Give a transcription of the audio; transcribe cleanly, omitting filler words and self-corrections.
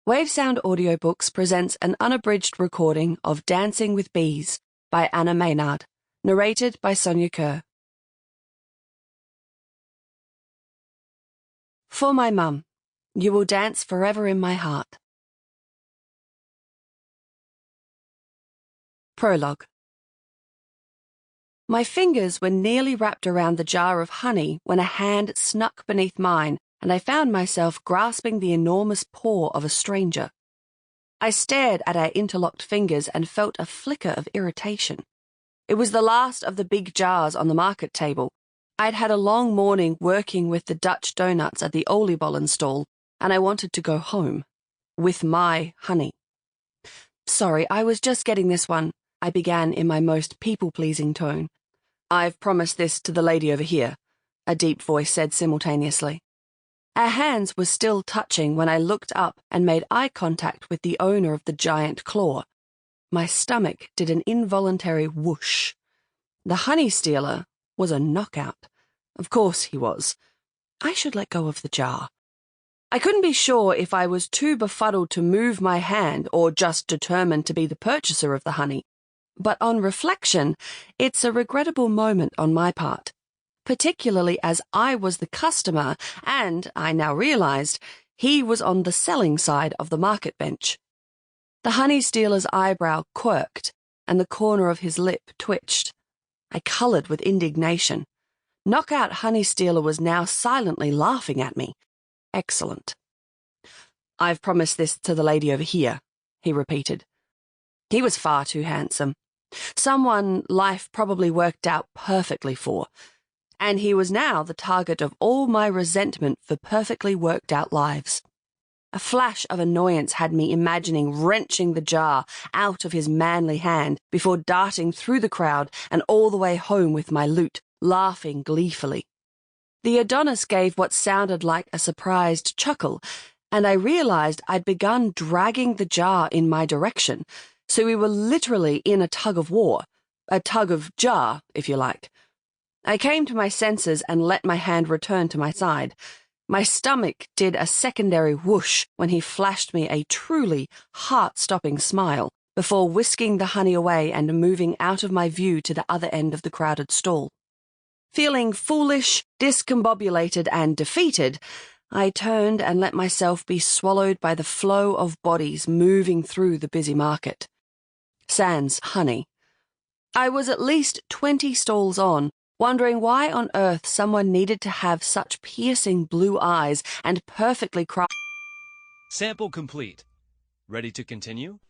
Wavesound Audiobooks presents an unabridged recording of Dancing with Bees by Maynard, narrated by Sonya Kerr. For my mum, you will dance forever in my heart. Prologue. My fingers were nearly wrapped around the jar of honey when a hand snuck beneath mine, and I found myself grasping the enormous paw of a stranger. I stared at our interlocked fingers and felt a flicker of irritation. It was the last of the big jars on the market table. I'd had a long morning working with the Dutch donuts at the oliebollen stall, and I wanted to go home. With my honey. Sorry, I was just getting this one, I began in my most people-pleasing tone. I've promised this to the lady over here, a deep voice said simultaneously. Our hands were still touching when I looked up and made eye contact with the owner of the giant claw. My stomach did an involuntary whoosh. The honey stealer was a knockout. Of course he was. I should let go of the jar. I couldn't be sure if I was too befuddled to move my hand or just determined to be the purchaser of the honey. But on reflection, it's a regrettable moment on my part. Particularly as I was the customer and, I now realized, he was on the selling side of the market bench. The honey stealer's eyebrow quirked and the corner of his lip twitched. I colored with indignation. Knockout honey stealer was now silently laughing at me. Excellent. I've promised this to the lady over here, he repeated. He was far too handsome. Someone life probably worked out perfectly for. And he was now the target of all my resentment for perfectly worked out lives. A flash of annoyance had me imagining wrenching the jar out of his manly hand before darting through the crowd and all the way home with my loot, laughing gleefully. The Adonis gave what sounded like a surprised chuckle, and I realized I'd begun dragging the jar in my direction, so we were literally in a tug of war, a tug of jar, if you like. I came to my senses and let my hand return to my side. My stomach did a secondary whoosh when he flashed me a truly heart-stopping smile before whisking the honey away and moving out of my view to the other end of the crowded stall. Feeling foolish, discombobulated, and defeated, I turned and let myself be swallowed by the flow of bodies moving through the busy market. Sans honey. I was at least 20 stalls on, wondering why on earth someone needed to have such piercing blue eyes and perfectly Sample complete. Ready to continue?